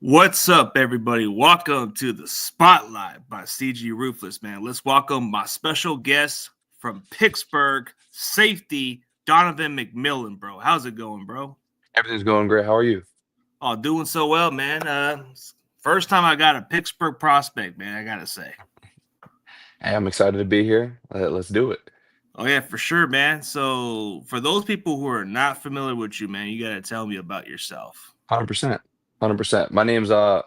What's up, everybody? Welcome to the Spotlight by CG Ruthless, man. Let's welcome my special guest from Pittsburgh Safety Donovan McMillon, bro. How's it going, bro? Everything's going great. How are you? Oh, doing so well, man. First time I got a Pittsburgh prospect, man, I gotta say. Hey, I'm excited to be here. Let's do it. Oh, yeah, for sure, man. So, for those people who are not familiar with you, man, you gotta tell me about yourself. 100%. 100%. My name's I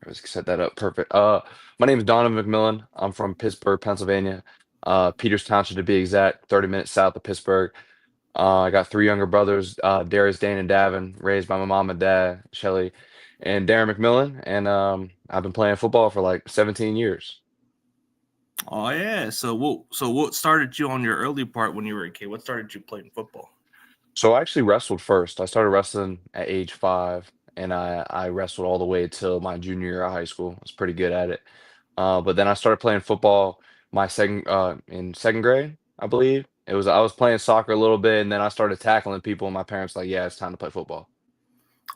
was set that up perfect. My name's Donovan McMillon. I'm from Pittsburgh, Pennsylvania. Peters Township to be exact, 30 minutes south of Pittsburgh. I got three younger brothers, Darius, Dane, and Davin, raised by my mom and dad, Shelly, and Darren McMillan. And I've been playing football for like 17 years. Oh yeah. So what started you on your early part when you were a kid? What started you playing football? So I actually wrestled first. I started wrestling at age 5, and I wrestled all the way till my junior year of high school. I was pretty good at it. But then I started playing football my second in second grade, I believe. I was playing soccer a little bit, and then I started tackling people, and my parents like, yeah, it's time to play football.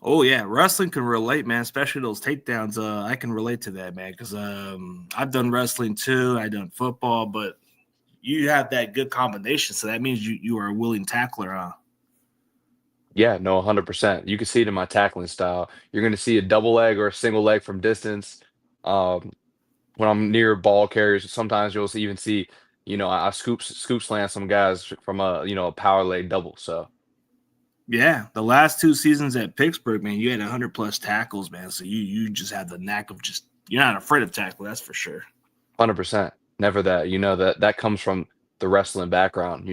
Oh yeah, wrestling can relate, man. Especially those takedowns. I can relate to that, man, because I've done wrestling too. I done football, but you have that good combination, so that means you are a willing tackler, huh? Yeah, no, 100%. You can see it in my tackling style. You're going to see a double leg or a single leg from distance. Um, when I'm near ball carriers, sometimes even see, I scoop slant some guys from a power leg double. So Yeah, the last 2 seasons at Pittsburgh, man, you had 100 plus tackles, man. So you just have the knack of just you're not afraid of tackle, that's for sure. 100%. Never that. That comes from the wrestling background,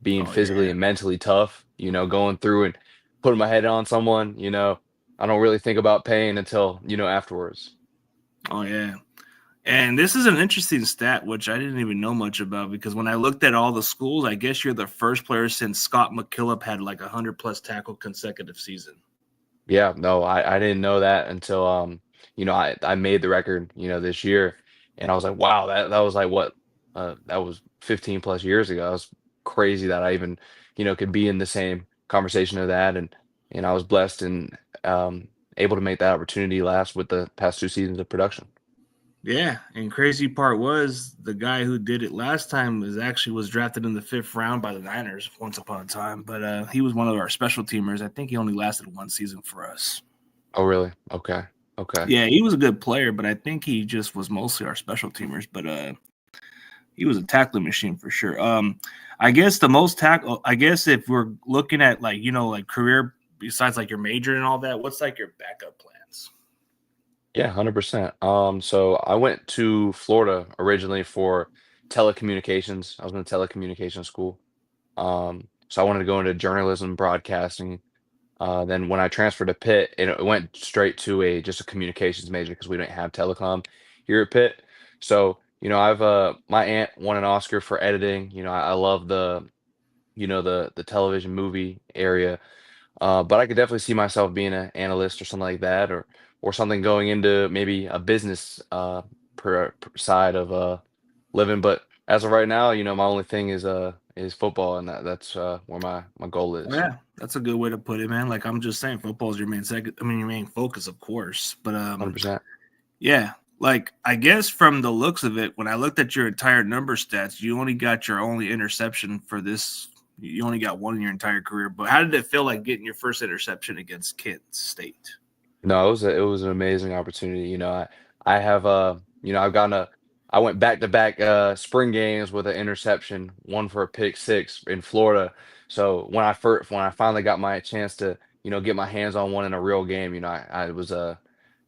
being Oh physically yeah. and mentally tough, going through and putting my head on someone, I don't really think about pain until, afterwards. Oh yeah. And this is an interesting stat, which I didn't even know much about because when I looked at all the schools, I guess you're the first player since Scott McKillop had like 100 plus tackle consecutive season. Yeah, no, I didn't know that until I made the record, this year, and I was like, wow, that was like what that was 15 plus years ago. It was crazy that I even, could be in the same conversation of that, and I was blessed and able to make that opportunity last with the past 2 seasons of production. Yeah, and crazy part was the guy who did it last time was drafted in the 5th round by the Niners once upon a time, but he was one of our special teamers. I think he only lasted 1 season for us. Oh, really? Okay, okay. Yeah, he was a good player, but I think he just was mostly our special teamers. But he was a tackling machine for sure. I guess the most tackle. I guess if we're looking at like career besides like your major and all that, what's like your backup plans? Yeah, 100%. So I went to Florida originally for telecommunications. I was in a telecommunications school. So I wanted to go into journalism, broadcasting. Then when I transferred to Pitt, it went straight to a just a communications major because we didn't have telecom here at Pitt. So, I've my aunt won an Oscar for editing. I love the television movie area. But I could definitely see myself being an analyst or something like that, or something going into maybe a business side of living. But as of right now, my only thing is football, and that's where my goal Oh, is. yeah, that's a good way to put it, man. Like I'm just saying, football is your main second. I mean, your main focus, of course. But 100%. yeah, like I guess from the looks of it, when I looked at your entire number stats, you only got your only interception for this. You only got one in your entire career. But how did it feel like getting your first interception against Kent State? No, it was an amazing opportunity. I have I went back to back spring games with an interception, one for a pick six in Florida. So when I finally got my chance to get my hands on one in a real game, I was it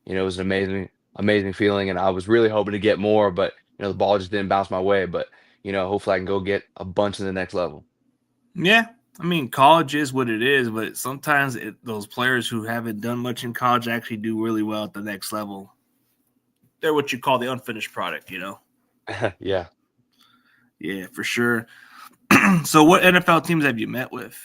was an amazing feeling, and I was really hoping to get more, but the ball just didn't bounce my way. But hopefully I can go get a bunch in the next level. Yeah, I mean, college is what it is, but sometimes those players who haven't done much in college actually do really well at the next level. They're what you call the unfinished product. Yeah. Yeah, for sure. So, what NFL teams have you met with?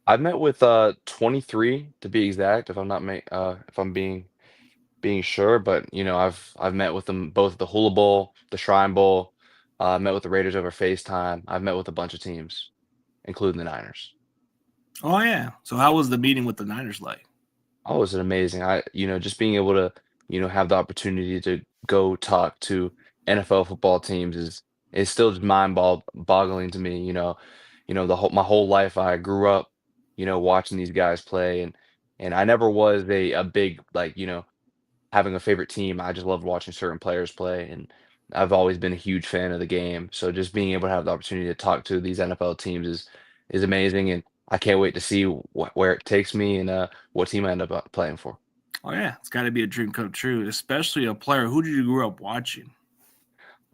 I've met with 23 to be exact, if I'm being sure, but I've met with them both at the Hula Bowl, the Shrine Bowl. Met with the Raiders over FaceTime. I've met with a bunch of teams, including the Niners. Oh yeah. So, how was the meeting with the Niners like? Oh, is it amazing? Just being able to, have the opportunity to go talk to NFL football teams is still just boggling to me. My whole life I grew up, watching these guys play, and I never was a big like, having a favorite team. I just loved watching certain players play, and I've always been a huge fan of the game. So just being able to have the opportunity to talk to these NFL teams is amazing, and I can't wait to see where it takes me and what team I end up playing for. Oh yeah, it's got to be a dream come true, especially a player. Who did you grow up watching?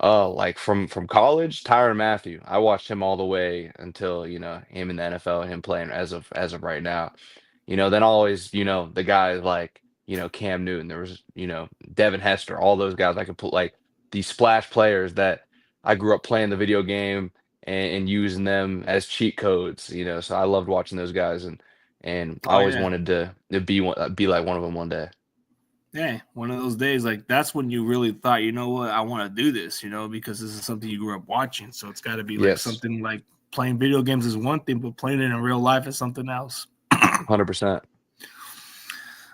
Like from college, Tyrann Matthew. I watched him all the way until, him in the NFL and him playing as of right now. Then always, the guys like, Cam Newton, there was, Devin Hester, all those guys I could put like these splash players that I grew up playing the video game and using them as cheat codes, so I loved watching those guys and I Oh always yeah, wanted to be like one of them one day. yeah. One of those days, like that's when you really thought, you know what, I want to do this, because this is something you grew up watching. So it's got to be like Yes, something like playing video games is one thing, but playing it in real life is something else. 100%.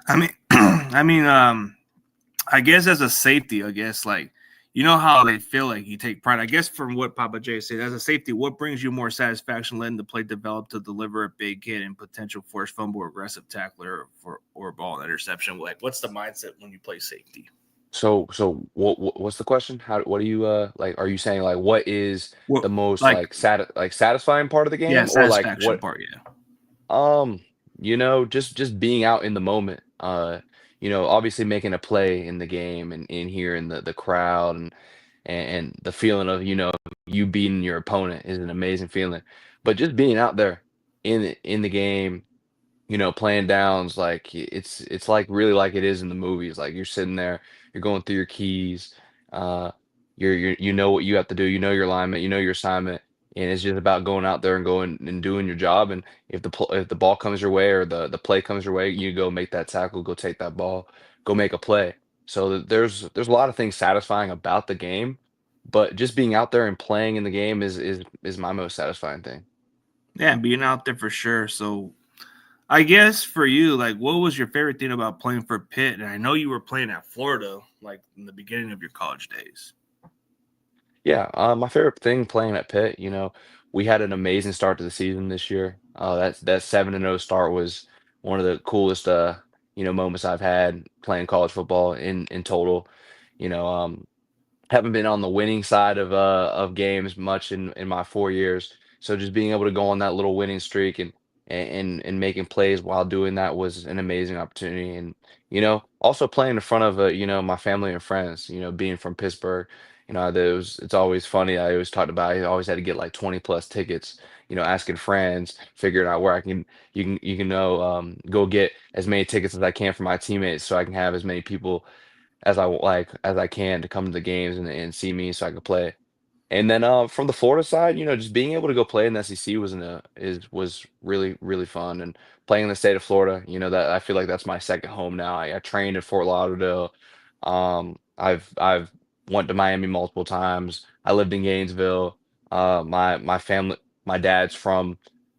I mean, I guess as a safety, I guess like how they feel like you take pride. I guess from what Papa J said, as a safety, what brings you more satisfaction letting the play develop to deliver a big hit and potential force fumble, or aggressive tackler or ball interception? Like, what's the mindset when you play safety? So what's the question? What do you like? Are you saying like what is Well, the most like, like satisfying part of the yeah, game, or like satisfaction what? part, yeah. Um, just being out in the moment. Obviously making a play in the game and hearing the crowd and the feeling of you beating your opponent is an amazing feeling. But just being out there in the game, playing downs, like it's like really like it is in the movies. Like you're sitting there, you're going through your keys, uh, you know what you have to do, you know your alignment, you know your assignment, and it's just about going out there and going and doing your job. And if the ball comes your way or the play comes your way, you go make that tackle, go take that ball, go make a play. So there's a lot of things satisfying about the game, but just being out there and playing in the game is my most satisfying thing. Yeah, being out there for sure. So I guess for you, like, what was your favorite thing about playing for Pitt? And I know you were playing at Florida, like in the beginning of your college days. Yeah, my favorite thing playing at Pitt, we had an amazing start to the season this year. That 7-0 start was one of the coolest, moments I've had playing college football in total. You know, um, haven't been on the winning side of games much in my 4 years. So just being able to go on that little winning streak and making plays while doing that was an amazing opportunity. And also playing in front of my family and friends. Being from Pittsburgh, it's always funny. I always talked about I always had to get like 20 plus tickets. Asking friends, figuring out where I can you can go get as many tickets as I can for my teammates, so I can have as many people as I can to come to the games and see me so I could play. And then from the Florida side, just being able to go play in the SEC was really really fun. And playing in the state of Florida, that I feel like that's my second home now. I trained in Fort Lauderdale. I've went to Miami multiple times. I lived in Gainesville. My family, my dad's from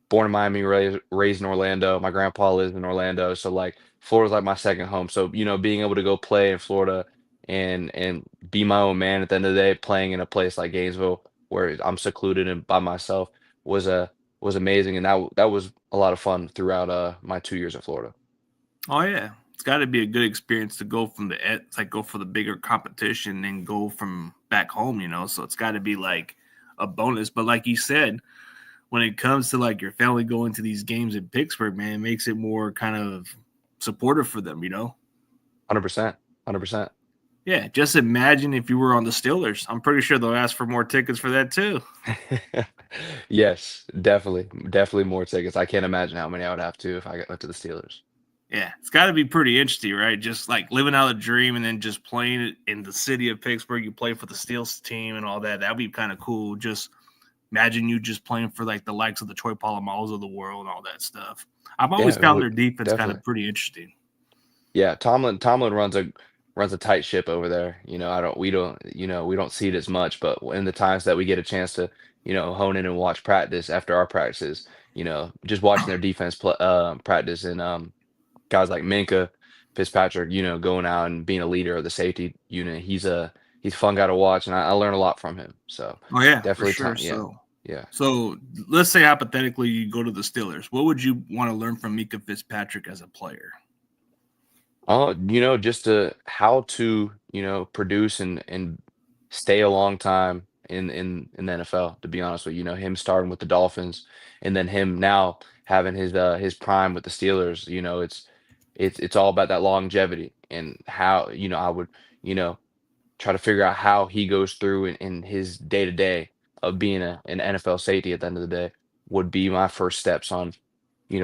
born in Miami, raised in Orlando. My grandpa lives in Orlando, so like Florida's like my second home. So being able to go play in Florida and be my own man at the end of the day, playing in a place like Gainesville where I'm secluded and by myself was was amazing, and that was a lot of fun throughout my 2 years at Florida. Oh yeah, it's got to be a good experience to go from it's like go for the bigger competition and go from back home, So it's got to be like a bonus. But like you said, when it comes to like your family going to these games in Pittsburgh, man, it makes it more kind of supportive for them. 100%, 100%. Yeah, just imagine if you were on the Steelers. I'm pretty sure they'll ask for more tickets for that too. Yes, definitely more tickets. I can't imagine how many I would have to if I went to the Steelers. Yeah, it's got to be pretty interesting, right? Just like living out a dream and then just playing it in the city of Pittsburgh. You play for the Steelers team and all that. That'd be kind of cool. Just imagine you just playing for like the likes of the Troy Polamalu's of the world and all that stuff. I've always Yeah, it found would their defense kind definitely. of pretty interesting. Yeah, Tomlin runs a tight ship over there. I don't we don't see it as much, but in the times that we get a chance to, hone in and watch practice after our practices, just watching their defense practice guys like Minka Fitzpatrick, going out and being a leader of the safety unit. He's a fun guy to watch, and I learn a lot from him. So Oh yeah, for definitely sure. time. Yeah, So, yeah. so let's say hypothetically you go to the Steelers. What would you want to learn from Mika Fitzpatrick as a player? Just how to, produce and stay a long time in the NFL, to be honest with you. Him starting with the Dolphins and then him now having his prime with the Steelers, it's all about that longevity and how, I would, you know, try to figure out how he goes through in his day to day of being an NFL safety at the end of the day would be my first steps on,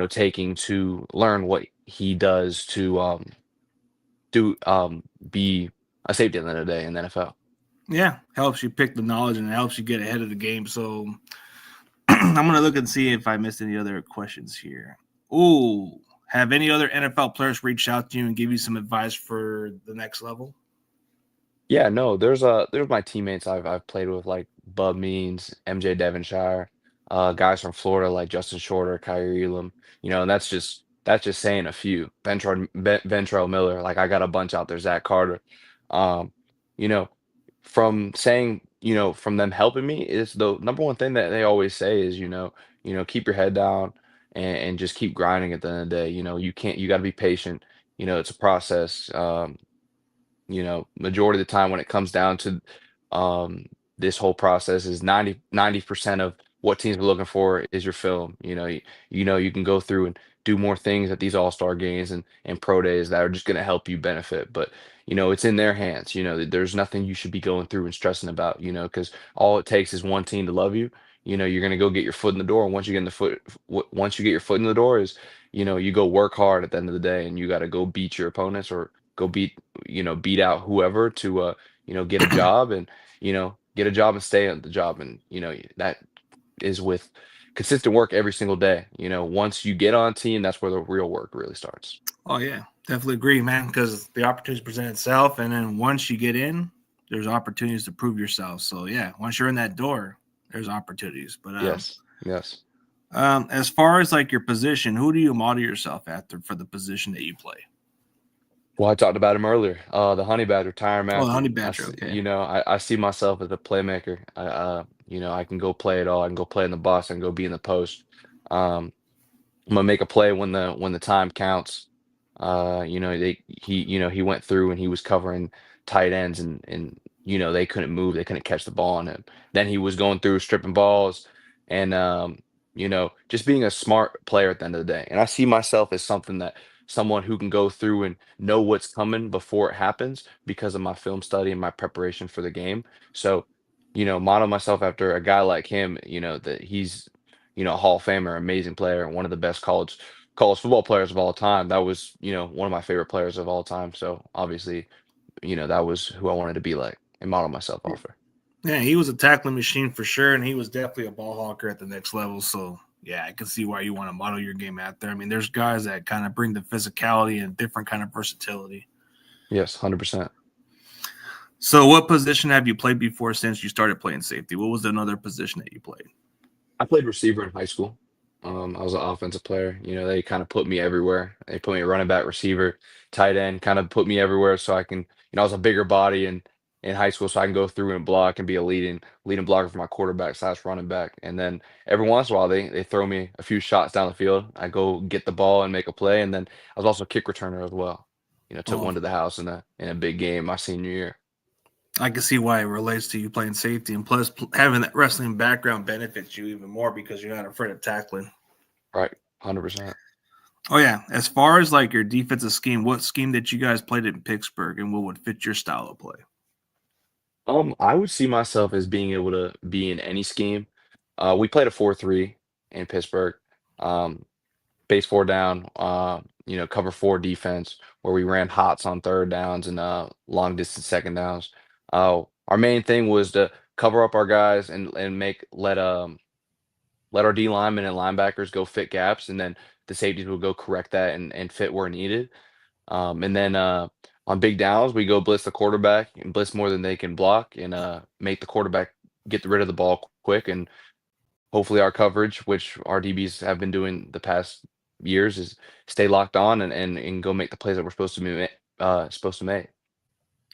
taking to learn what he does to be a safety at the end of the day in the NFL. Yeah, helps you pick the knowledge and it helps you get ahead of the game. So I'm gonna look and see if I missed any other questions here. Ooh, have any other NFL players reached out to you and give you some advice for the next level? Yeah, no, there's my teammates I've played with like Bub Means, MJ Devonshire, guys from Florida like Justin Shorter, Kyrie Elam, and that's just saying a few. Ventrell Miller, like I got a bunch out there, Zach Carter. Um, you know, from saying, from them helping me is the number one thing that they always say is, keep your head down and just keep grinding at the end of the day. You got to be patient. It's a process. Majority of the time when it comes down to um, this whole process is 90% of what teams are looking for is your film. You can go through and do more things at these all-star games and pro days that are just going to help you benefit. But, it's in their hands. There's nothing you should be going through and stressing about, because all it takes is one team to love you. You're going to go get your foot in the door. And once you get your foot in the door is, you go work hard at the end of the day and you got to go beat your opponents or go beat out whoever to get a job and get a job and stay at the job. And that is with consistent work every single day. Once you get on team, that's where the real work really starts. Oh yeah, definitely agree, man. Because the opportunities present itself, and then once you get in, there's opportunities to prove yourself. So yeah, once you're in that door, there's opportunities. But Yes, yes. as far as like your position, who do you model yourself after for the position that you play? Well, I talked about him earlier. The Honey Badger, Tyron Oh, the Matthew. honey badger. Okay. I see myself as a playmaker. I can go play it all. I can go play in the box. I can go be in the post. Um, I'm gonna make a play when the time counts. He went through and he was covering tight ends and they couldn't move, they couldn't catch the ball on him. Then he was going through stripping balls and just being a smart player at the end of the day. And I see myself as someone who can go through and know what's coming before it happens because of my film study and my preparation for the game. So, model myself after a guy like him, that he's a Hall of Famer, amazing player, and one of the best college football players of all time. That was, one of my favorite players of all time. So obviously, that was who I wanted to be like and model myself off her. Yeah, he was a tackling machine for sure, and he was definitely a ball hawker at the next level. So yeah, I can see why you want to model your game out there. I mean, there's guys that kind of bring the physicality and different kind of versatility. Yes, 100%. So, what position have you played before since you started playing safety? What was another position that you played? I played receiver in high school. I was an offensive player. They kind of put me everywhere. They put me running back, receiver, tight end, kind of put me everywhere so I can, I was a bigger body in high school, so I can go through and block and be a leading blocker for my quarterback slash running back. And then every once in a while they throw me a few shots down the field. I go get the ball and make a play. And then I was also a kick returner as well. Took Oh, one to the house in a big game my senior year. I can see why it relates to you playing safety, and plus having that wrestling background benefits you even more because you're not afraid of tackling. Right. 100%. Oh yeah, as far as like your defensive scheme, what scheme that you guys played in Pittsburgh, and what would fit your style of play? I would see myself as being able to be in any scheme. We played a 4-3 in Pittsburgh. Um, base four down, cover four defense where we ran hots on third downs and long distance second downs. Our main thing was to cover up our guys and let our D linemen and linebackers go fit gaps, and then the safeties will go correct that and fit where needed. And then on big downs, we go blitz the quarterback and blitz more than they can block and make the quarterback get rid of the ball quick. And hopefully our coverage, which our DBs have been doing the past years is stay locked on and go make the plays that we're supposed to make.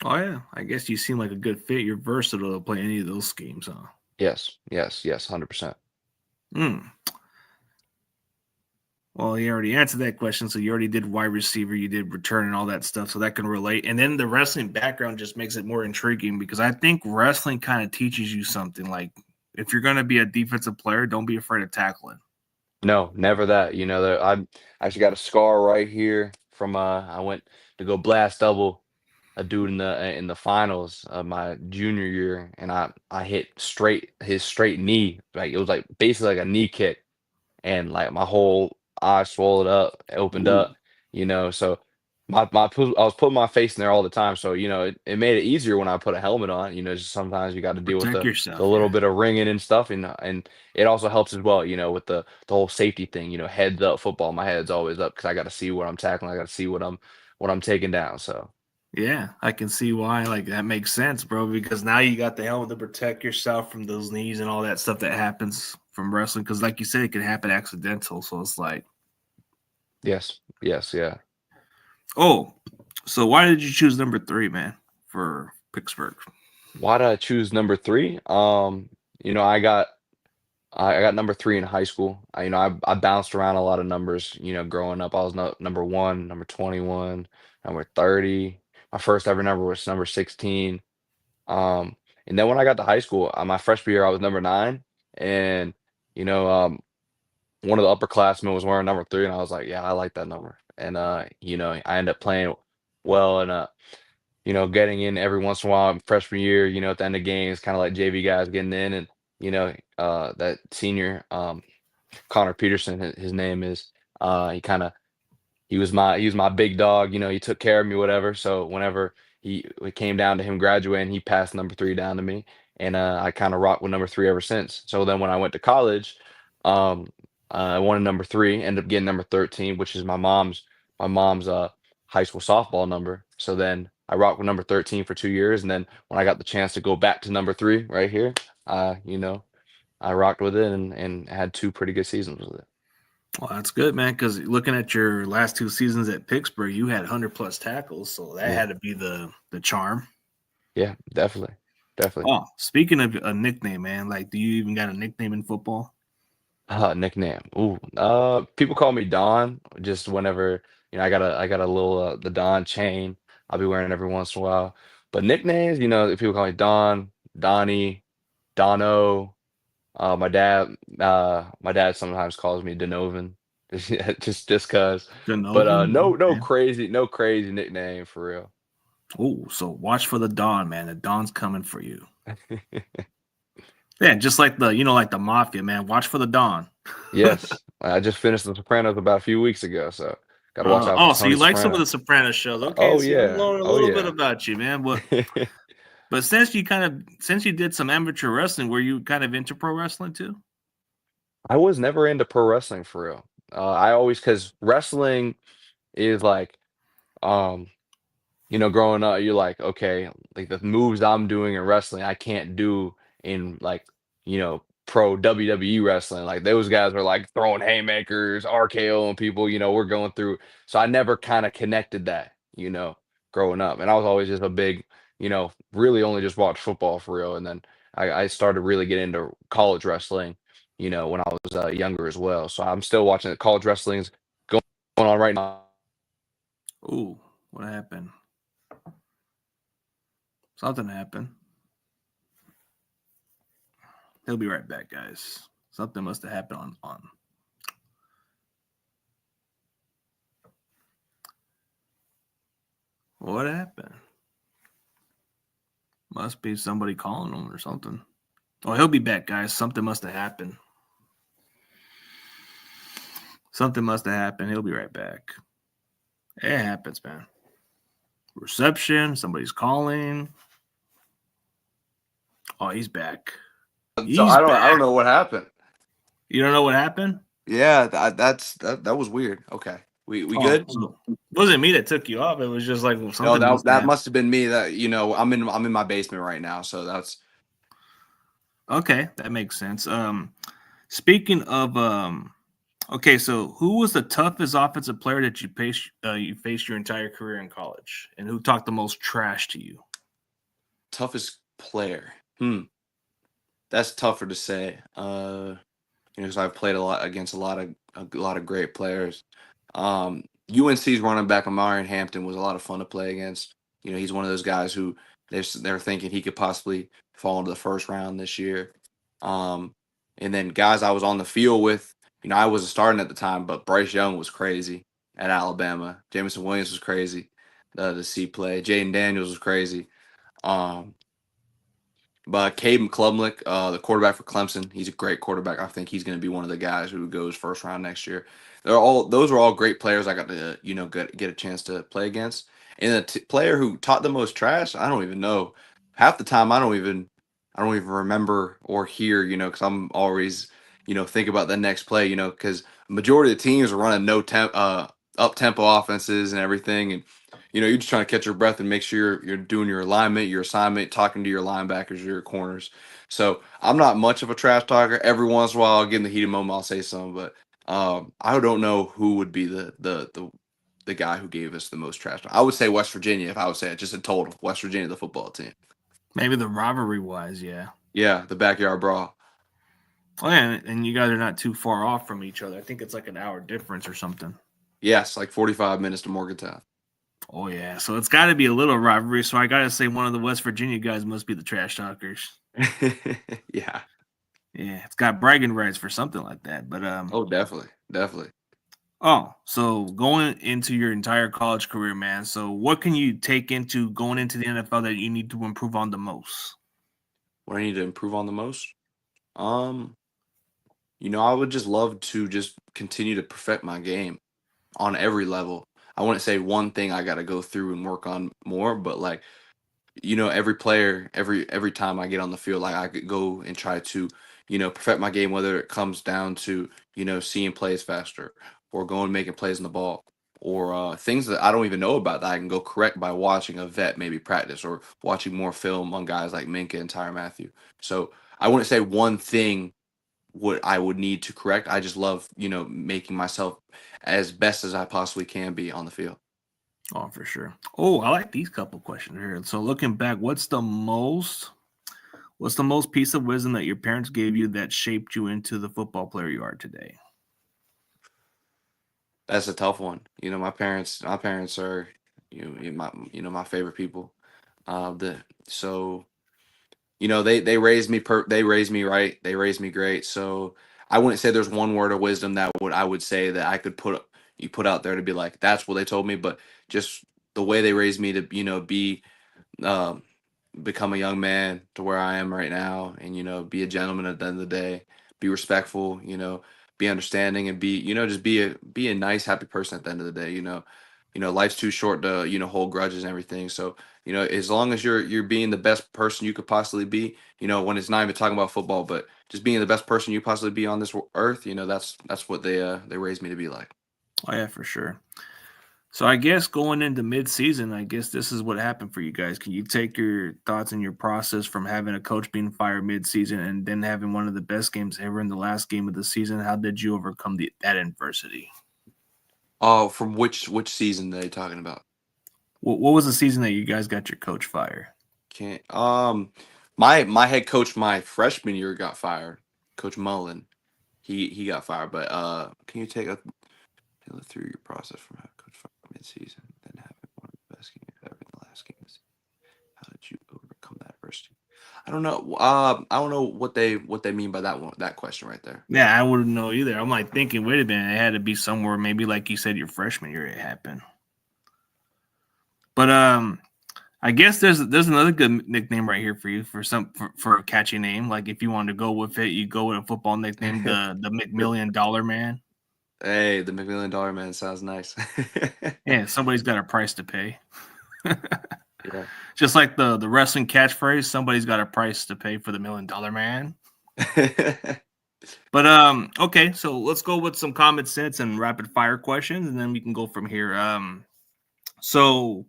Oh yeah, I guess you seem like a good fit. You're versatile to play any of those schemes, huh? Yes, yes, yes, 100%. Hmm. Well, you already answered that question. So you already did wide receiver, you did return and all that stuff. So that can relate. And then the wrestling background just makes it more intriguing because I think wrestling kind of teaches you something. Like if you're going to be a defensive player, don't be afraid of tackling. No, never that. I actually got a scar right here from I went to go blast double a dude in the finals of my junior year, and I hit his straight knee, like it was like basically like a knee kick, and like my whole eye swelled up, opened Ooh, up, so I was putting my face in there all the time, so it made it easier when I put a helmet on. Just sometimes you got to deal with protect the yourself. little Yeah. bit of ringing and stuff, and it also helps as well, with the whole safety thing. Heads up football, my head's always up because I got to see what I'm tackling, I got to see what I'm taking down. So Yeah, I can see why. Like that makes sense, bro. Because now you got the helmet to protect yourself from those knees and all that stuff that happens from wrestling. Because, like you said, it can happen accidental. So it's like, yes, yes, yeah. oh, so why did you choose number 3, man, for Pittsburgh? Why did I choose number three? I got number three in high school. I bounced around a lot of numbers. Growing up, I was number one, number 21, number 30. My first ever number was number 16. Um, and then when I got to high school, my freshman year, I was number nine. And, you know, um, one of the upperclassmen was wearing number three, and I was like, yeah, I like that number. And, I ended up playing well and, getting in every once in a while freshman year, at the end of games, kind of like JV guys getting in. And, that senior, Connor Peterson, his name is, he kind of he was my big dog. He took care of me, whatever. So whenever it came down to him graduating, he passed number three down to me, and I kind of rocked with number three ever since. So then when I went to college, um, I wanted number three, ended up getting number 13, which is my mom's high school softball number. So then I rocked with number 13 for 2 years, and then when I got the chance to go back to number three right here, I rocked with it and had two pretty good seasons with it. Well, that's good, man. Because looking at your last 2 seasons at Pittsburgh, you had 100+ tackles, so that Yeah, had to be the charm. yeah, definitely, definitely. Oh, speaking of a nickname, man, like, do you even got a nickname in football? Nickname. Ooh, people call me Don just whenever, I got a little the Don chain I'll be wearing every once in a while. But nicknames, people call me Don, Donnie, Dono. My dad sometimes calls me Donovan, just cause. But Donovan. no crazy nickname for real. Oh, so watch for the Don, man. The Don's coming for you. Yeah, just like like the mafia, man. Watch for the Don. Yes, I just finished The Sopranos about a few weeks ago, so got to watch out for So you Tony like some of the Soprano. Sopranos shows? Okay, Oh see, I'm yeah, learning a oh little bit yeah. about you, man. But since you did some amateur wrestling, were you kind of into pro wrestling too? I was never into pro wrestling for real. I always because wrestling is like, um, growing up, you're like, okay, like the moves I'm doing in wrestling, I can't do in like, pro WWE wrestling. Like those guys are like throwing haymakers, RKO on people. We're going through. So I never kind of connected that, growing up, and I was always just a big, really only just watch football for real. And then I started really getting into college wrestling, when I was younger as well. So I'm still watching it. College wrestling's going on right now. Ooh, what happened? Something happened. He'll be right back, guys. Something must have happened on. What happened? Must be somebody calling him or something. Oh, he'll be back, guys. Something must have happened. Something must have happened. He'll be right back. It happens, man. Reception. Somebody's calling. Oh, he's back. So He's I don't back. know what happened. You don't know what happened? Yeah, that was weird. Okay, we Oh, good? so it wasn't me that took you off. It was just like No, something that must have that happened. must have been me. That I'm in my basement right now, so that's Okay, that makes sense. Speaking of Okay, so who was the toughest offensive player that you faced your entire career in college, and who talked the most trash to you? Toughest player. That's tougher to say. Because I've played a lot against a lot of great players. UNC's running back Amarian Hampton was a lot of fun to play against. He's one of those guys who they're thinking he could possibly fall into the first round this year. Um, and then guys I was on the field with, I wasn't starting at the time, but Bryce Young was crazy at Alabama. Jameson Williams was crazy. The C play. Jaden Daniels was crazy. Um, but Caden Klubnik, the quarterback for Clemson, he's a great quarterback. I think he's going to be one of the guys who goes first round next year. Those are all great players I got to get a chance to play against. And the player who taught the most trash, I don't even know. Half the time I don't even remember or hear, because I'm always think about the next play, because majority of the teams are running up tempo offenses and everything, and you're just trying to catch your breath and make sure you're doing your alignment, your assignment, talking to your linebackers, your corners. So I'm not much of a trash talker. Every once in a while, I'll get in the heat of the moment, I'll say something, but I don't know who would be the guy who gave us the most trash talk. I would say West Virginia if I would say it, just a total. West Virginia, the football team. Maybe the rivalry wise, yeah. Yeah, the backyard brawl. Oh, yeah, and you guys are not too far off from each other. I think it's like an hour difference or something. Yes, like 45 minutes to Morgantown. Oh, yeah. So it's got to be a little rivalry. So I got to say one of the West Virginia guys must be the trash talkers. Yeah. Yeah, it's got bragging rights for something like that. But Oh, definitely. so going into your entire college career, man. So what can you take into going into the NFL that you need to improve on the most? What I need to improve on the most? Um, I would just love to just continue to perfect my game on every level. I wouldn't say one thing I got to go through and work on more, but like every player, every time I get on the field, like I could go and try to perfect my game, whether it comes down to seeing plays faster or going and making plays on the ball or things that I don't even know about that I can go correct by watching a vet maybe practice or watching more film on guys like Minka and Tyrann Mathieu. So I wouldn't say one thing what I would need to correct. I just love making myself as best as I possibly can be on the field. Oh, for sure. Oh, I like these couple questions here. So looking back, what's the most piece of wisdom that your parents gave you that shaped you into the football player you are today? That's a tough one. My parents are my favorite people. The so they raised me they raised me right. They raised me great. So I wouldn't say there's one word of wisdom that I would say that I could put out there to be like that's what they told me, but just the way they raised me to be um, become a young man to where I am right now, and be a gentleman at the end of the day, be respectful, be understanding, and just be a nice, happy person at the end of the day. Life's too short to hold grudges and everything. So as long as you're being the best person you could possibly be, when it's not even talking about football, but just being the best person you possibly be on this earth, that's what they raised me to be like. Oh yeah, for sure. So I guess going into mid-season, I guess this is what happened for you guys. Can you take your thoughts and your process from having a coach being fired mid-season and then having one of the best games ever in the last game of the season? How did you overcome that adversity? Oh, from which season are they talking about? What was the season that you guys got your coach fired? Can't. My head coach my freshman year got fired. Coach Mullen, he got fired. But can you take through your process from head coach fired midseason, then having one of the best games ever in the last game? How did you overcome that adversity? I don't know. I don't know what they mean by that question right there. Yeah, I wouldn't know either. I'm like thinking, wait a minute, it had to be somewhere, maybe like you said, your freshman year it happened. But I guess there's another good nickname right here for you for a catchy name. Like if you want to go with it, you go with a football nickname, the McMillion Dollar Man. Hey, the McMillion Dollar Man sounds nice. Yeah, somebody's got a price to pay. Yeah. Just like the wrestling catchphrase, somebody's got a price to pay for the $1 million man. But okay, so let's go with some common sense and rapid fire questions, and then we can go from here. So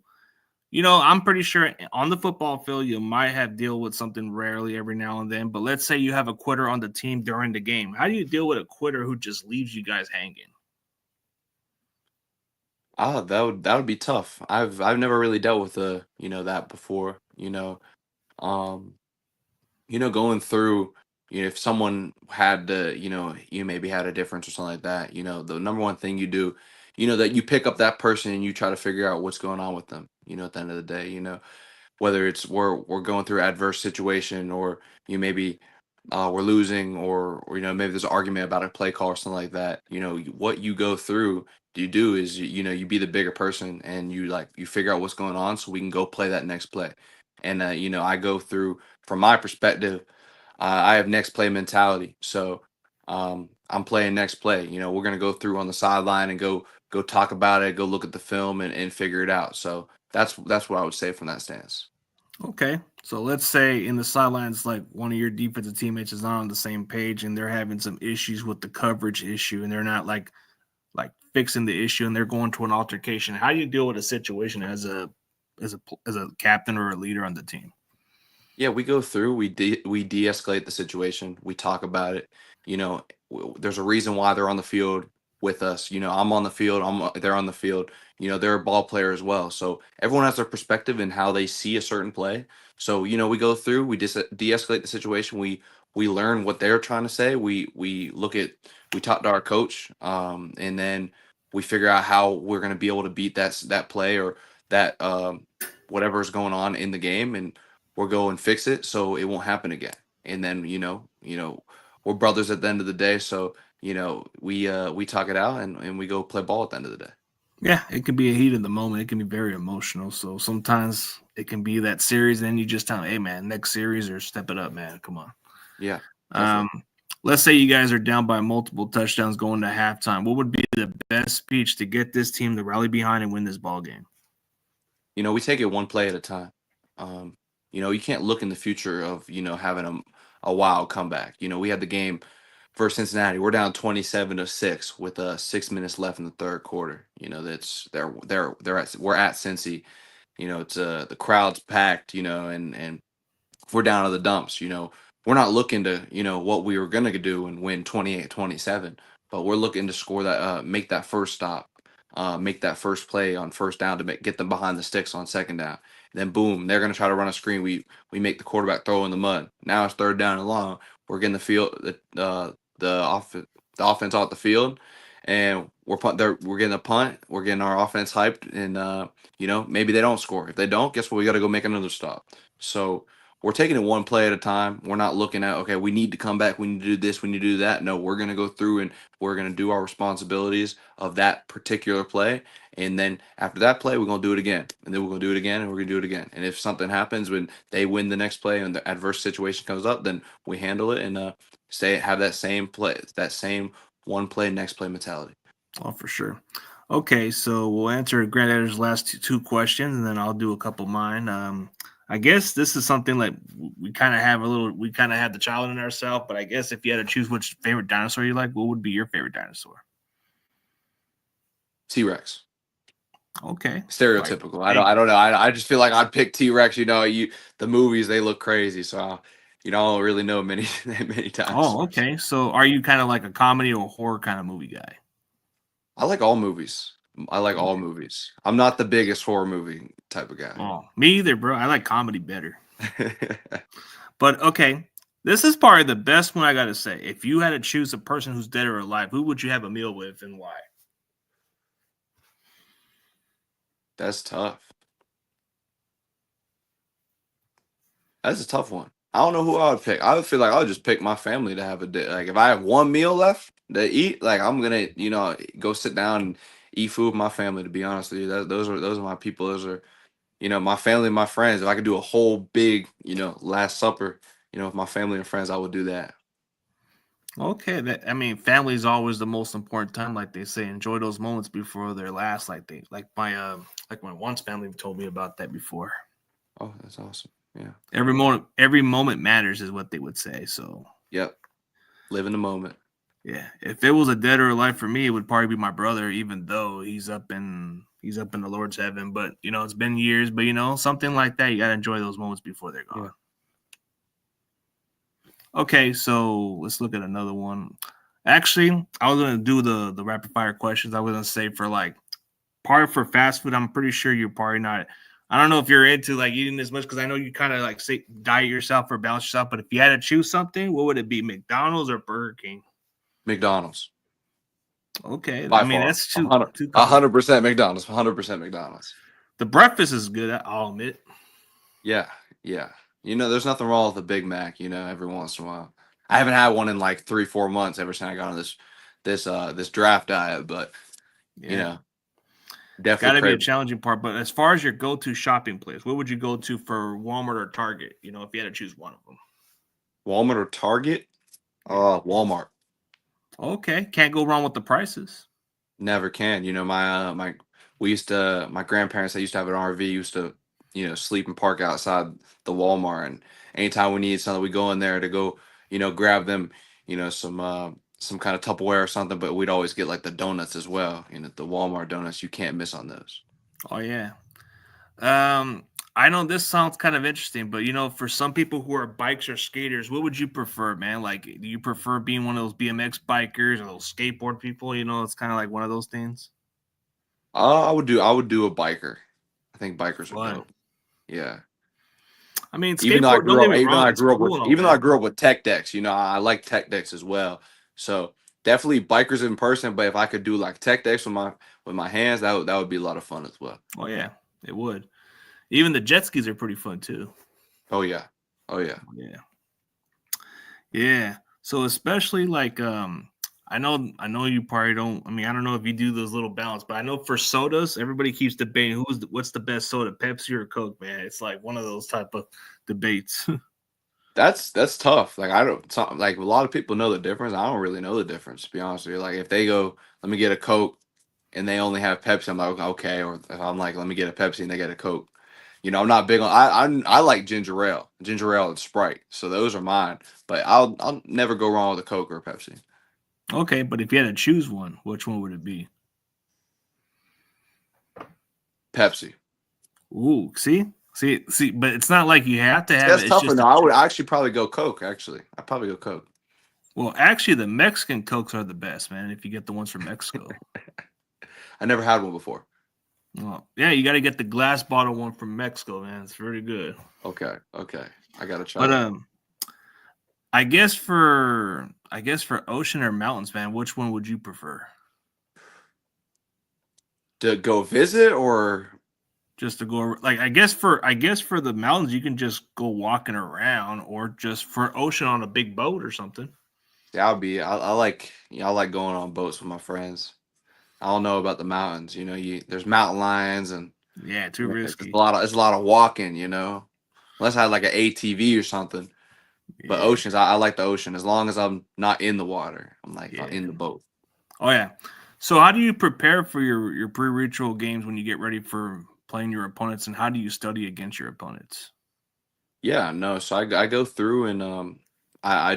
I'm pretty sure on the football field you might have deal with something rarely every now and then. But let's say you have a quitter on the team during the game. How do you deal with a quitter who just leaves you guys hanging? That would be tough. I've never really dealt with that before. Um, going through, if someone had you maybe had a difference or something like that, the number one thing you do, that you pick up that person and you try to figure out what's going on with them, at the end of the day, whether it's we're going through adverse situation, or maybe we're losing, or maybe there's an argument about a play call or something like that. What you go through, you do is you be the bigger person, and you figure out what's going on so we can go play that next play. And I go through, from my perspective, I have next play mentality. So I'm playing next play. We're gonna go through on the sideline and go talk about it, go look at the film, and figure it out. So that's what I would say from that stance. Okay. So let's say in the sidelines, like one of your defensive teammates is not on the same page and they're having some issues with the coverage issue and they're not like fixing the issue and they're going to an altercation. How do you deal with a situation as a captain or a leader on the team? Yeah, we go through, we de-escalate the situation, we talk about it. There's a reason why they're on the field with us. I'm on the field, they're on the field. They're a ball player as well. So everyone has their perspective and how they see a certain play. So we go through, we de-escalate the situation. We learn what they're trying to say. We talk to our coach, and then we figure out how we're going to be able to beat that play, or that whatever is going on in the game, and we'll go and fix it so it won't happen again. And then we're brothers at the end of the day, so we talk it out, and we go play ball at the end of the day. Yeah, it can be a heat of the moment. It can be very emotional. So sometimes it can be that series, and then you just tell them, hey, man, next series or step it up, man. Come on. Yeah. Definitely. Let's say you guys are down by multiple touchdowns going to halftime. What would be the best speech to get this team to rally behind and win this ball game? We take it one play at a time. You can't look in the future of, having a wild comeback. We had the game for Cincinnati. We're down 27-6 with 6 minutes left in the third quarter. We're at Cincy. It's the crowd's packed, and we're down to the dumps. We're not looking to, what we were gonna do and win 28-27, but we're looking to score that, make that first stop, make that first play on first down to get them behind the sticks on second down. Then boom, they're gonna try to run a screen. We make the quarterback throw in the mud. Now it's third down and long. We're getting the field, the offense off the field, and we're getting a punt. We're getting our offense hyped, and maybe they don't score. If they don't, guess what? We got to go make another stop. So we're taking it one play at a time. We're not looking at, okay, we need to come back, we need to do this, we need to do that. No, we're going to go through and we're going to do our responsibilities of that particular play. And then after that play, we're going to do it again. And then we're going to do it again, and we're going to do it again. And if something happens when they win the next play and the adverse situation comes up, then we handle it and have that same play, that same one play, next play mentality. Oh, for sure. Okay, so we'll answer Grant Edder's last two questions, and then I'll do a couple of mine. I guess this is something like we kind of have the child in ourselves, but I guess if you had to choose which favorite dinosaur you like, what would be your favorite dinosaur? T-Rex. Okay. Stereotypical. I don't know. I just feel like I'd pick T-Rex. The movies, they look crazy, so I don't really know many times. Oh, okay. So are you kind of like a comedy or horror kind of movie guy? I like all movies. All movies. I'm not the biggest horror movie type of guy. Oh, me either, bro. I like comedy better. But okay, this is probably the best one I got to say. If you had to choose a person who's dead or alive, who would you have a meal with and why? That's tough. That's a tough one. I don't know who I would pick. I would feel like I would just pick my family to have a day. Like if I have one meal left to eat, like I'm gonna, go sit down and eat food with my family. To be honest with you, those are my people. Those are, my family, my friends. If I could do a whole big, Last Supper, with my family and friends, I would do that. Okay, family is always the most important time. Like they say, enjoy those moments before they're last. Like my once family told me about that before. Oh, that's awesome. Yeah. Every moment matters is what they would say. So. Yep. Live in the moment. Yeah. If it was a dead or alive for me, it would probably be my brother, even though he's up in he's up in the Lord's heaven. But it's been years. But something like that, you gotta enjoy those moments before they're gone. Yeah. Okay, so let's look at another one. Actually, I was gonna do the rapid fire questions. I was gonna say probably for fast food. I'm pretty sure you're probably not. I don't know if you're into like eating as much because I know you kind of like say diet yourself or balance yourself. But if you had to choose something, what would it be? McDonald's or Burger King? McDonald's. Okay, By I mean far. that's too 100% McDonald's. 100% McDonald's. The breakfast is good. I'll admit. Yeah, yeah. There's nothing wrong with a Big Mac. Every once in a while. I haven't had one in like 3-4 months ever since I got on this draft diet, but Yeah, it's got definitely to be a crave challenging part. But as far as your go-to shopping place, what would you go to for Walmart or Target? If you had to choose one of them. Walmart or Target. Yeah. Walmart. Okay, can't go wrong with the prices. Never can. My grandparents, they used to have an RV, used to sleep and park outside the Walmart, and anytime we needed something, we go in there to go grab them some kind of Tupperware or something. But we'd always get like the donuts as well. The Walmart donuts, you can't miss on those. Oh yeah. I know this sounds kind of interesting, but for some people who are bikes or skaters, what would you prefer, man? Like, do you prefer being one of those BMX bikers or those skateboard people? It's kind of like one of those things. I would do a biker. I think bikers are Fun. dope. Yeah. I mean, Even though I skateboard. Don't grew get up, me even though wrong; I it's grew up with, cool and all even though I that. grew up with tech decks, I like tech decks as well. So definitely bikers in person. But if I could do like tech decks with my hands, that would be a lot of fun as well. Oh yeah, it would. Even the jet skis are pretty fun too. Oh yeah, oh yeah. Yeah, yeah. So especially like I know you probably don't. I mean, I don't know if you do those little balance, but I know for sodas, everybody keeps debating what's the best soda, Pepsi or Coke, man. It's like one of those type of debates. That's tough. Like I don't like a lot of people know the difference. I don't really know the difference, to be honest with you. Like if they go, let me get a Coke, and they only have Pepsi, I'm like okay. Or if I'm like, let me get a Pepsi and they get a Coke. I'm not big on. I like ginger ale and Sprite. So those are mine. But I'll never go wrong with a Coke or a Pepsi. Okay, but if you had to choose one, which one would it be? Pepsi. Ooh, see, but it's not like you have to have That's it. It's tougher. just No, I would actually probably go Coke. Actually, I'd probably go Coke. well, actually, the Mexican Cokes are the best, man. If you get the ones from Mexico. I never had one before. Well, yeah, you got to get the glass bottle one from Mexico, man. It's very good. Okay, I gotta try. But that. I guess for ocean or mountains, man, which one would you prefer? To go visit or Just to go like I guess for the mountains you can just go walking around, or just for ocean on a big boat or something. yeah, I like I like going on boats with my friends. I don't know about the mountains. There's mountain lions and Yeah, too it's risky. a lot of walking. Unless I had like an ATV or something. But Yeah, oceans, I like the ocean as long as I'm not in the water. I'm like yeah. in the boat. Oh yeah. So how do you prepare for your pre-ritual games when you get ready for playing your opponents, and how do you study against your opponents? Yeah, no. So I go through and I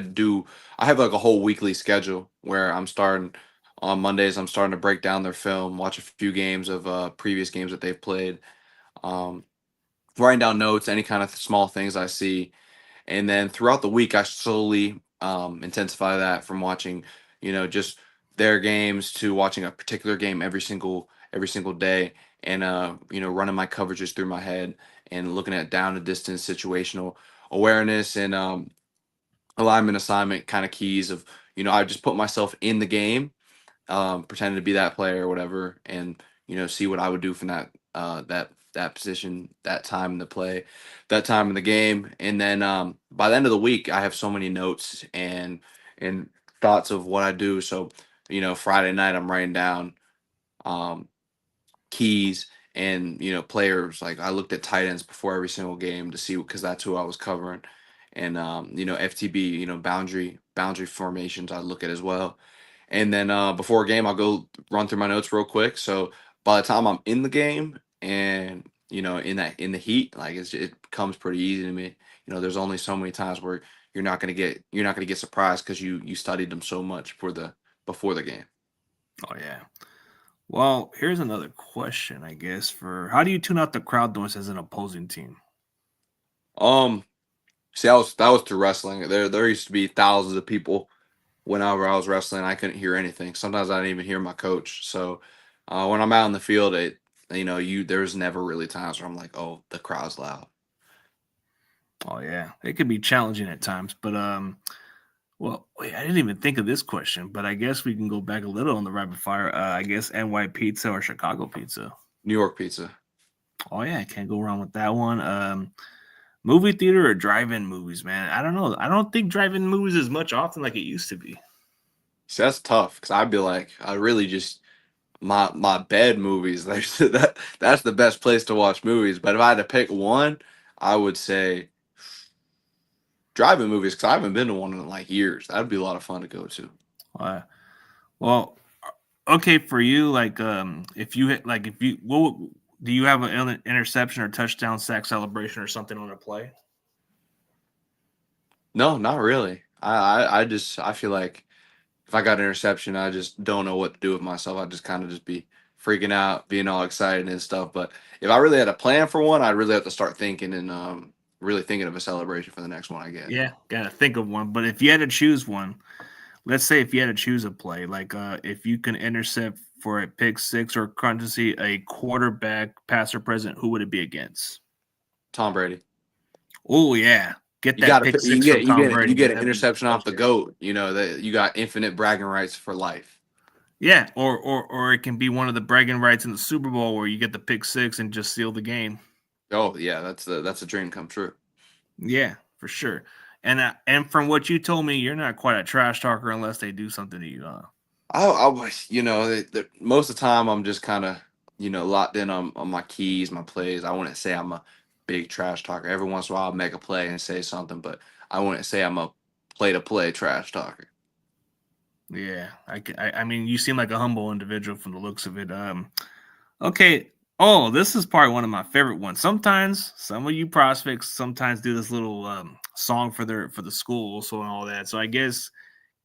have like a whole weekly schedule where I'm starting on Mondays. I'm starting to break down their film, watch a few games of previous games that they've played, um, writing down notes, any kind of small things I see, and then throughout the week I slowly intensify that from watching just their games to watching a particular game every single day, and running my coverages through my head and looking at down and distance situational awareness and alignment assignment kind of keys of I just put myself in the game, pretending to be that player or whatever, and see what I would do from that position, that time in the play, that time in the game, and then by the end of the week, I have so many notes and thoughts of what I do. So Friday night, I'm writing down um, keys and players. Like I looked at tight ends before every single game to see because that's who I was covering, and FTB, boundary formations I look at as well, and then before a game, I'll go run through my notes real quick. So by the time I'm in the game and in the heat, like it comes pretty easy to me. There's only so many times where you're not gonna get surprised because you studied them so much before the game. Oh yeah. Well, here's another question, I guess, for how do you tune out the crowd noise as an opposing team? Um, See, that was through wrestling. There used to be thousands of people whenever I was wrestling. I couldn't hear anything. Sometimes I didn't even hear my coach. So when I'm out in the field, there's never really times where I'm like, oh, the crowd's loud. Oh yeah, it can be challenging at times, but well, wait, I didn't even think of this question, but I guess we can go back a little on the rapid fire. I guess NY pizza or Chicago pizza. New York pizza. Oh yeah, can't go wrong with that one. Movie theater or drive-in movies, man. I don't know. I don't think drive-in movies is much often like it used to be. See, that's tough because I'd be like, I really just my bed movies. Like that's the best place to watch movies. But if I had to pick one, I would say drive-in movies because I haven't been to one in like years. That'd be a lot of fun to go to. Uh, well, okay, for you, like if you hit, like if you, what do you have an interception or touchdown sack celebration or something on a play? No, not really. I feel like if I got an interception, I just don't know what to do with myself. I just kind of just be freaking out, being all excited and stuff. But if I really had a plan for one, I'd really have to start thinking and really thinking of a celebration for the next one I get. Yeah, gotta think of one. But if you had to choose one, let's say if you had to choose a play, like if you can intercept for a pick six or currency a quarterback passer present, who would it be against? Tom Brady. Oh yeah, get You that got pick to you six from get you Tom get you Brady, get man. an That'd be interception off the legendary. goat. You know that you got infinite bragging rights for life. Yeah, or it can be one of the bragging rights in the Super Bowl where you get the pick six and just seal the game. Oh yeah, that's a dream come true. Yeah, for sure. And from what you told me, you're not quite a trash talker unless they do something to you. I was, most of the time I'm just kind of, locked in on my keys, my plays. I wouldn't say I'm a big trash talker. Every once in a while I'll make a play and say something, but I wouldn't say I'm a play to play trash talker. Yeah, I mean, you seem like a humble individual from the looks of it. Okay. Oh, this is probably one of my favorite ones. Sometimes some of you prospects sometimes do this little song for the school, so and all that. So I guess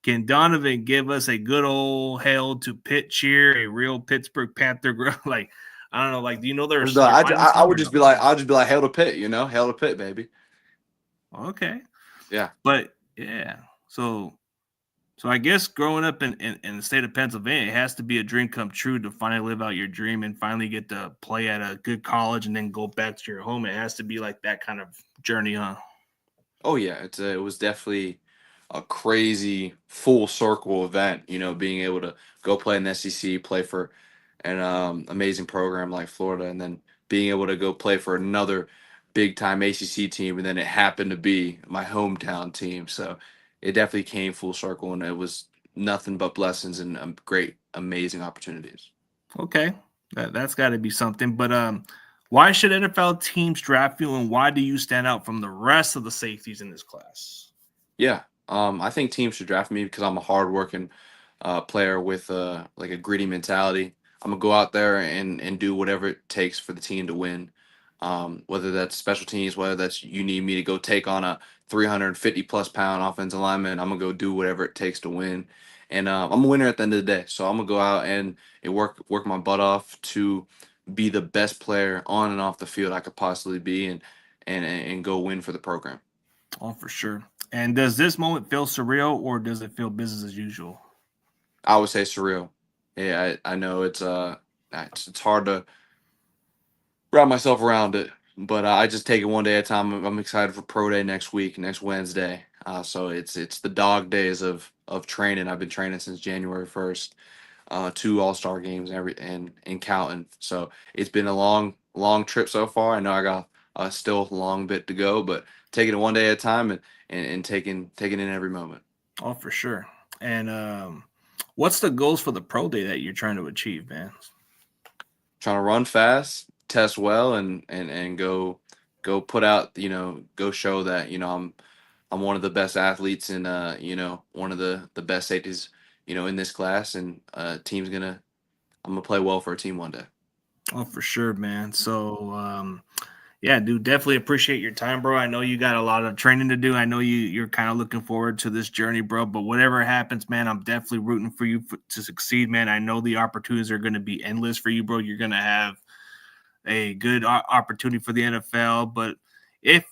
can Donovan give us a good old hail to Pitt cheer, a real Pittsburgh Panther like I don't know, like do you know I, their just be like- their I, ju- final I song would or just no? be like, I'll just be like, hail to Pitt, hail to Pitt, baby. Okay. Yeah. But yeah. So I guess growing up in the state of Pennsylvania, it has to be a dream come true to finally live out your dream and finally get to play at a good college and then go back to your home. It has to be like that kind of journey, huh? Oh yeah, it was definitely a crazy full circle event. Being able to go play in the SEC, play for an amazing program like Florida, and then being able to go play for another big time ACC team, and then it happened to be my hometown team. So it definitely came full circle, and it was nothing but blessings and great, amazing opportunities. Okay. That's got to be something. But why should NFL teams draft you and why do you stand out from the rest of the safeties in this class? Yeah, I think teams should draft me because I'm a hardworking player with like a gritty mentality. I'm gonna go out there and do whatever it takes for the team to win. Whether that's special teams, whether that's you need me to go take on a 350 plus pound offensive lineman, I'm gonna go do whatever it takes to win. And I'm a winner at the end of the day, so I'm gonna go out and work my butt off to be the best player on and off the field I could possibly be, and go win for the program. Oh, for sure. And does this moment feel surreal or does it feel business as usual? I would say surreal. Yeah, I know it's hard to wrap myself around it, but I just take it one day at a time. I'm excited for pro day next week, next Wednesday. So it's the dog days of training. I've been training since January 1st. Two All-Star games and counting. So it's been a long trip so far. I know I got still a long bit to go, but taking it one day at a time and taking in every moment. Oh, for sure. And what's the goals for the pro day that you're trying to achieve, man? Trying to run fast, test well, and go put out, go show that I'm one of the best athletes and one of the best safeties in this class, and I'm gonna play well for a team one day. Oh, for sure, man. So Yeah, dude, definitely appreciate your time, bro. I know you got a lot of training to do. I know you're kind of looking forward to this journey, bro. But whatever happens, man, I'm definitely rooting for you to succeed, man. I know the opportunities are going to be endless for you, bro. You're going to have a good opportunity for the NFL. But if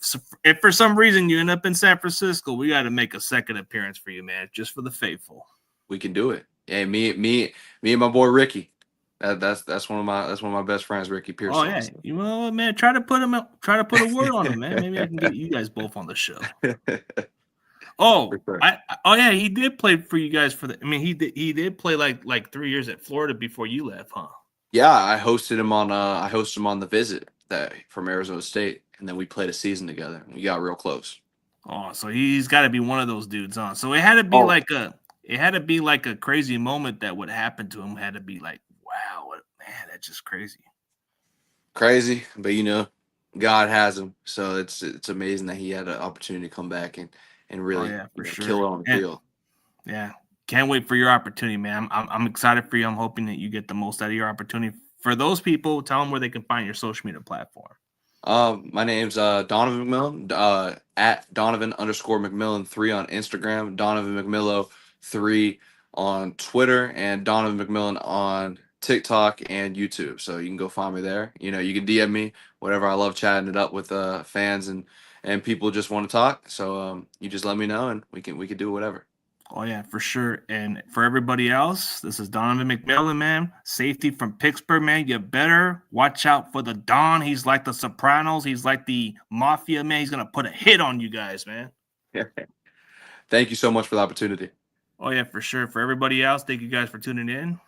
for some reason you end up in San Francisco, we got to make a second appearance for you, man, just for the faithful. We can do it. Hey, me and my boy Ricky. That's one of my best friends, Ricky Oh Pearsall. yeah, you know, man, try to put a word on him, man. Maybe I can get you guys both on the show. For Oh, sure. oh yeah, he did play for you guys for the. I mean, he did play like 3 years at Florida before you left, huh? Yeah, I hosted him on the visit that from Arizona State, and then we played a season together. We got real close. Oh, so he's got to be one of those dudes, huh? So Oh, it had to be like a crazy moment that would happen to him. Had to be like, wow, man, that's just crazy. crazy, but God has him, so it's amazing that he had an opportunity to come back and Oh really yeah, for kill sure. it on the And field. yeah, can't wait for your opportunity, man. I'm excited for you. I'm hoping that you get the most out of your opportunity. For those people, tell them where they can find your social media platform. My name's Donovan McMillon, at Donovan_McMillon 3 on Instagram, Donovan McMillo 3 on Twitter, and Donovan McMillon on TikTok and YouTube. So you can go find me there. You can DM me, whatever. I love chatting it up with fans and people just want to talk. So you just let me know and we can do whatever. Oh yeah, for sure. And for everybody else, this is Donovan McMillon, man. Safety from Pittsburgh, man. You better watch out for the Don. He's like the Sopranos. He's like the Mafia, man. He's gonna put a hit on you guys, man. Thank you so much for the opportunity. Oh yeah, for sure. For everybody else, thank you guys for tuning in.